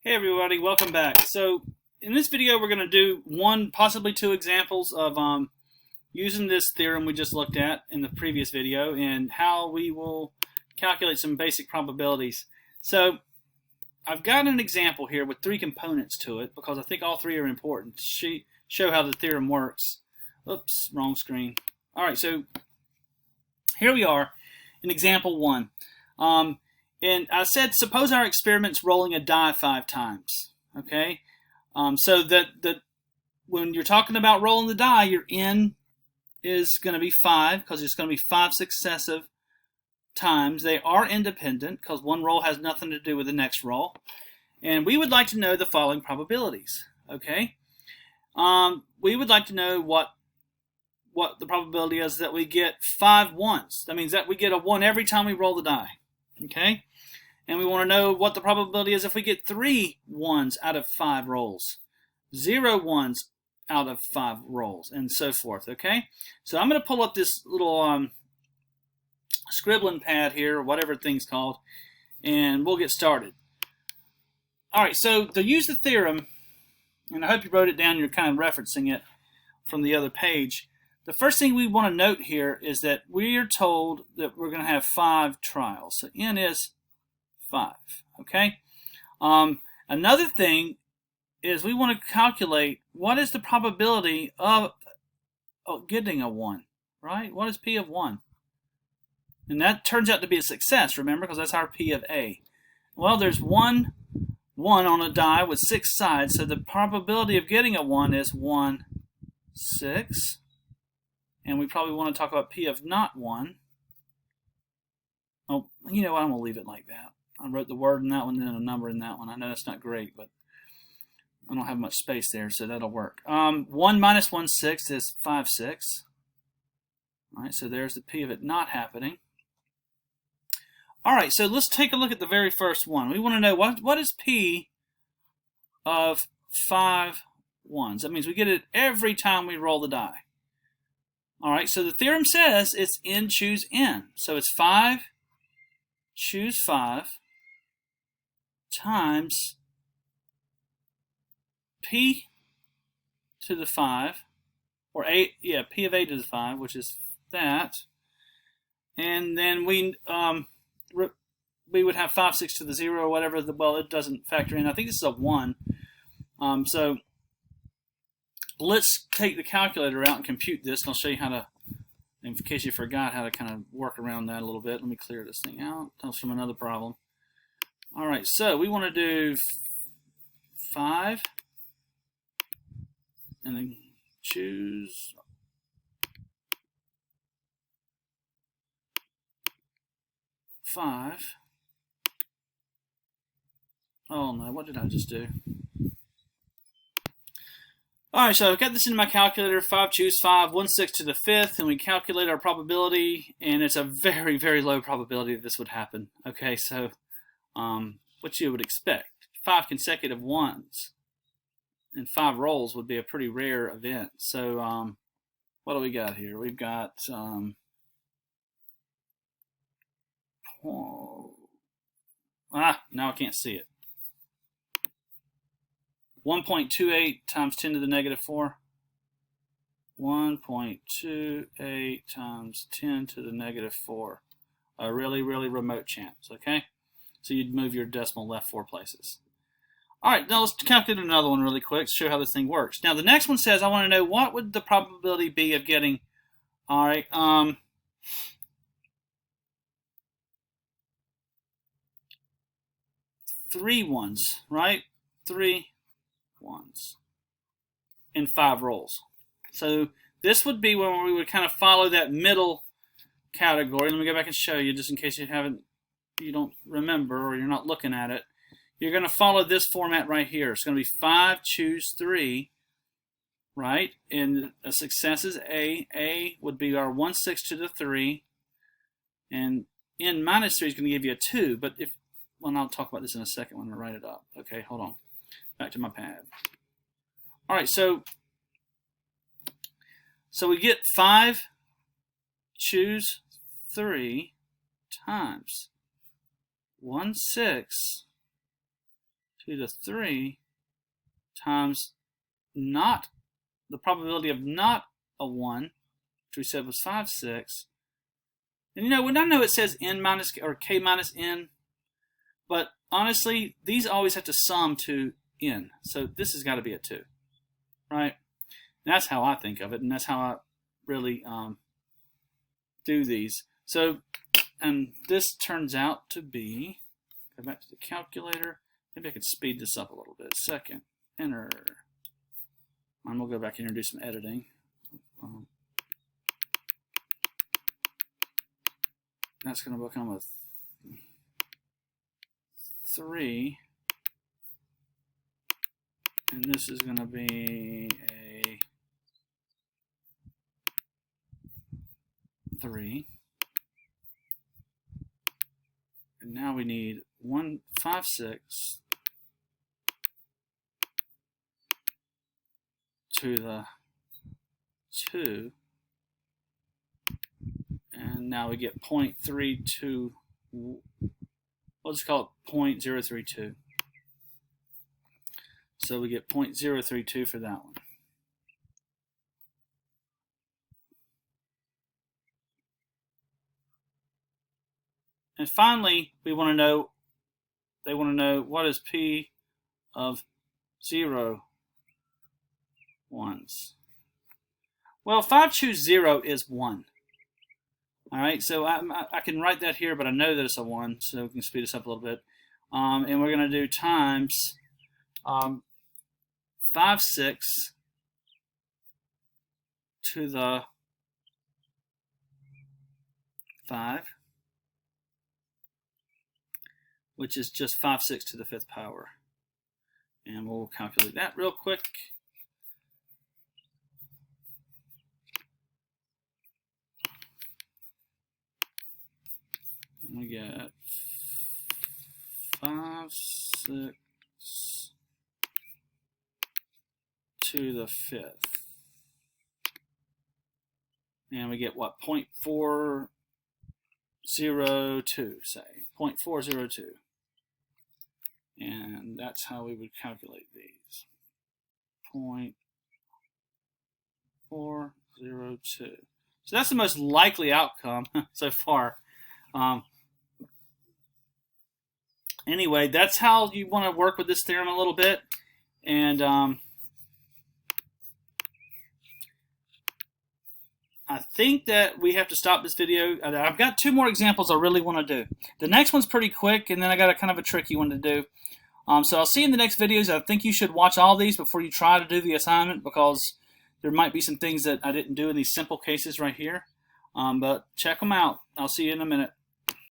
Hey everybody, welcome back. So in this video we're going to do one, possibly two examples of using this theorem we just looked at in the previous video and how we will calculate some basic probabilities. So I've got an example here with three components to it because I think all three are important to show how the theorem works. Oops, wrong screen. Alright, so here we are in example one. And I said, suppose our experiment's rolling a die 5 times. Okay, so that when you're talking about rolling the die, your n is going to be 5 because it's going to be 5 successive times. They are independent because one roll has nothing to do with the next roll. And we would like to know the following probabilities. Okay, we would like to know what the probability is that we get 5 ones. That means that we get a 1 every time we roll the die. Okay, and we want to know what the probability is if we get 3 ones out of 5 rolls, 0 ones out of 5 rolls, and so forth. Okay, so I'm going to pull up this little scribbling pad here, or whatever thing's called, and we'll get started. All right, so to use the theorem, and I hope you wrote it down, you're kind of referencing it from the other page. The first thing we want to note here is that we are told that we're going to have 5 trials. So n is 5. Okay. Another thing is we want to calculate what is the probability of getting a 1, right? What is P of 1? And that turns out to be a success, remember, because that's our P of A. Well, there's 1 on a die with 6 sides, so the probability of getting a 1 is 1, 6. And we probably want to talk about P of not 1. Oh, you know what? I'm going to leave it like that. I wrote the word in that one and then a number in that one. I know that's not great, but I don't have much space there, so that'll work. 1 minus 1 sixth is 5 6. All right, so there's the P of it not happening. All right, so let's take a look at the very first one. We want to know what is P of 5 ones. That means we get it every time we roll the die. All right, so the theorem says it's n choose n. So it's 5 choose 5 times P to the 5, or P of A to the 5, which is that. And then we would have 5 6 to the 0 or whatever. Well, it doesn't factor in. I think this is a 1. So let's take the calculator out and compute this, and I'll show you how to, in case you forgot, how to kind of work around that a little bit. Let me clear this thing out. Comes from another problem. All right, so we want to do 5, and then choose 5. Oh no, what did I just do? Alright, so I've got this in my calculator, 5 choose 5, 1 6 to the 5th, and we calculate our probability, and it's a very, very low probability that this would happen. Okay, so what you would expect. 5 consecutive ones and 5 rolls would be a pretty rare event. So what do we got here? We've got now I can't see it. 1.28 times 10 to the negative 4. 1.28 times 10 to the negative 4. A really, really remote chance, okay? So you'd move your decimal left 4 places. All right, now let's calculate another one really quick to show how this thing works. Now the next one says I want to know what would the probability be of getting, all right, 3 ones, right? 3 ones in 5 rolls. So this would be when we would kind of follow that middle category. Let me go back and show you, just in case you don't remember or you're not looking at it. You're going to follow this format right here. It's going to be 5 choose 3, right? And a success is A. A would be our 1 6 to the 3, and n minus 3 is going to give you a 2. But well, I'll talk about this in a second when I write it up. Okay, hold on. Back to my pad. All right, so we get 5 choose 3 times 1 6 to the 3 times not the probability of not a 1, which we said was 5, 6. And you know, when I know it says n minus or k minus n, but honestly, these always have to sum to n. So this has got to be a 2, right? And that's how I think of it, and that's how I really do these. So, and this turns out to be, go back to the calculator. Maybe I could speed this up a little bit. Second, enter. And we'll go back here and do some editing. That's going to become a 3. And this is going to be a 3. And now we need 1, 5, 6 to the 2, and now we get 0.32, we'll just call it 0.032. So we get 0.032 for that one. And finally, we want to know, they want to know what is P of 0 ones. Well, if I choose 0 is 1. All right, so I can write that here, but I know that it's a 1, so we can speed this up a little bit. And we're going to do times 5, 6 to the 5, which is just 5, 6 to the 5th power. And we'll calculate that real quick. We get 5, 6 to the 5th. And we get what? 0.402, say. 0.402. And that's how we would calculate these. 0.402. So that's the most likely outcome so far. Anyway, that's how you want to work with this theorem a little bit. And I think that we have to stop this video. I've got 2 more examples I really want to do. The next one's pretty quick, and then I got a kind of a tricky one to do. So I'll see you in the next videos. I think you should watch all these before you try to do the assignment, because there might be some things that I didn't do in these simple cases right here. But check them out. I'll see you in a minute.